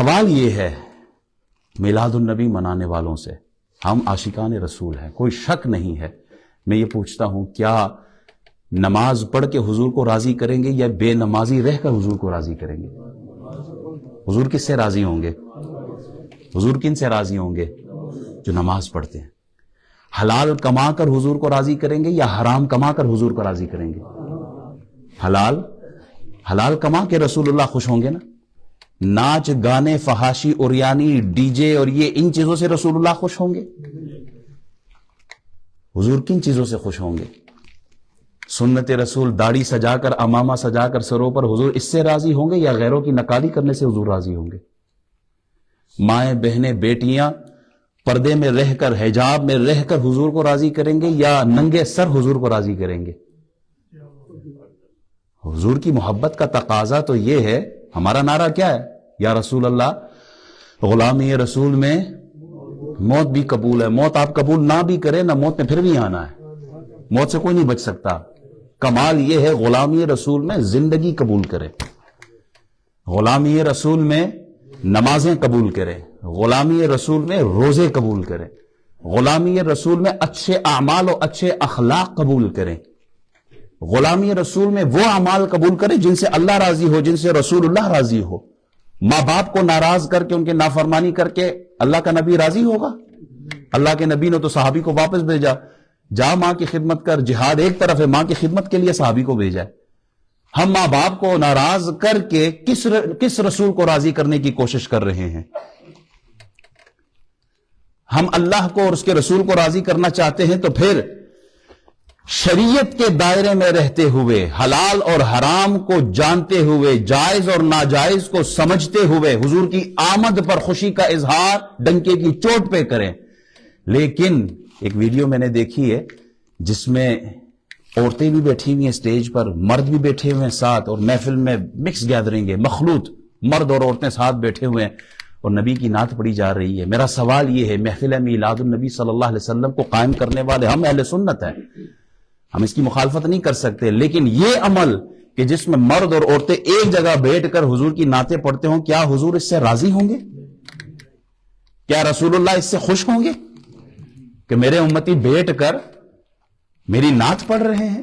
سوال یہ ہے میلاد النبی منانے والوں سے، ہم عاشقان رسول ہیں، کوئی شک نہیں ہے، میں یہ پوچھتا ہوں کیا نماز پڑھ کے حضور کو راضی کریں گے یا بے نمازی رہ کر حضور کو راضی کریں گے؟ حضور کس سے راضی ہوں گے؟ حضور کن سے راضی ہوں گے؟ جو نماز پڑھتے ہیں۔ حلال کما کر حضور کو راضی کریں گے یا حرام کما کر حضور کو راضی کریں گے؟ حلال کما کے رسول اللہ خوش ہوں گے نا۔ ناچ گانے فحاشی اوریانی ڈی جے اور یہ ان چیزوں سے رسول اللہ خوش ہوں گے؟ حضور کن چیزوں سے خوش ہوں گے؟ سنت رسول داڑھی سجا کر امامہ سجا کر سروں پر حضور اس سے راضی ہوں گے یا غیروں کی نقالی کرنے سے حضور راضی ہوں گے؟ مائیں بہنیں بیٹیاں پردے میں رہ کر حجاب میں رہ کر حضور کو راضی کریں گے یا ننگے سر حضور کو راضی کریں گے؟ حضور کی محبت کا تقاضا تو یہ ہے، ہمارا نعرہ کیا ہے؟ یا رسول اللہ غلامی رسول میں موت بھی قبول ہے۔ موت آپ قبول نہ بھی کریں نہ، موت میں پھر بھی آنا ہے، موت سے کوئی نہیں بچ سکتا۔ کمال یہ ہے غلامی رسول میں زندگی قبول کرے، غلامی رسول میں نمازیں قبول کرے، غلامی رسول میں روزے قبول کرے، غلامی رسول میں اچھے اعمال و اچھے اخلاق قبول کریں، غلامی رسول میں وہ اعمال قبول کرے جن سے اللہ راضی ہو، جن سے رسول اللہ راضی ہو۔ ماں باپ کو ناراض کر کے ان کے نافرمانی کر کے اللہ کا نبی راضی ہوگا؟ اللہ کے نبی نے تو صحابی کو واپس بھیجا، جا ماں کی خدمت کر، جہاد ایک طرف ہے، ماں کی خدمت کے لیے صحابی کو بھیجا ہے۔ ہم ماں باپ کو ناراض کر کے کس رسول کو راضی کرنے کی کوشش کر رہے ہیں؟ ہم اللہ کو اور اس کے رسول کو راضی کرنا چاہتے ہیں تو پھر شریعت کے دائرے میں رہتے ہوئے، حلال اور حرام کو جانتے ہوئے، جائز اور ناجائز کو سمجھتے ہوئے حضور کی آمد پر خوشی کا اظہار ڈنکے کی چوٹ پہ کریں۔ لیکن ایک ویڈیو میں نے دیکھی ہے جس میں عورتیں بھی بیٹھی ہوئی ہیں اسٹیج پر، مرد بھی بیٹھے ہوئے ہیں ساتھ، اور محفل میں مکس گیدرنگ ہے، مخلوط مرد اور عورتیں ساتھ بیٹھے ہوئے ہیں اور نبی کی نعت پڑھی جا رہی ہے۔ میرا سوال یہ ہے، محفل میلاد النبی صلی اللہ علیہ وسلم کو قائم کرنے والے ہم اہل سنت ہیں، ہم اس کی مخالفت نہیں کر سکتے، لیکن یہ عمل کہ جس میں مرد اور عورتیں ایک جگہ بیٹھ کر حضور کی نعتیں پڑھتے ہوں، کیا حضور اس سے راضی ہوں گے؟ کیا رسول اللہ اس سے خوش ہوں گے کہ میرے امتی بیٹھ کر میری نعت پڑھ رہے ہیں؟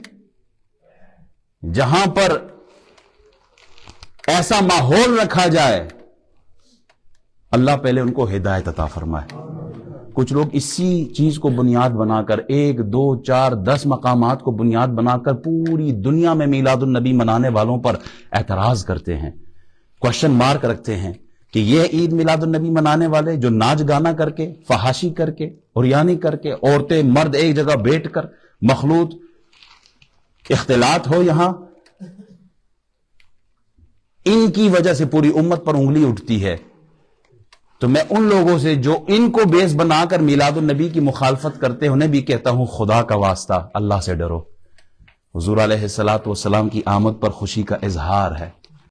جہاں پر ایسا ماحول رکھا جائے، اللہ پہلے ان کو ہدایت عطا فرمائے۔ کچھ لوگ اسی چیز کو بنیاد بنا کر 1 2 4 10 مقامات کو بنیاد بنا کر پوری دنیا میں میلاد النبی منانے والوں پر اعتراض کرتے ہیں، کوشچن مارک رکھتے ہیں کہ یہ عید میلاد النبی منانے والے جو ناچ گانا کر کے، فحاشی کر کے، اوریانی کر کے، عورتیں مرد ایک جگہ بیٹھ کر مخلوط اختلاط ہو، یہاں ان کی وجہ سے پوری امت پر انگلی اٹھتی ہے۔ تو میں ان لوگوں سے جو ان کو بیس بنا کر میلاد النبی کی مخالفت کرتے ہیں انہیں بھی کہتا ہوں، خدا کا واسطہ اللہ سے ڈرو۔ حضور علیہ الصلوۃ والسلام کی آمد پر خوشی کا اظہار ہے،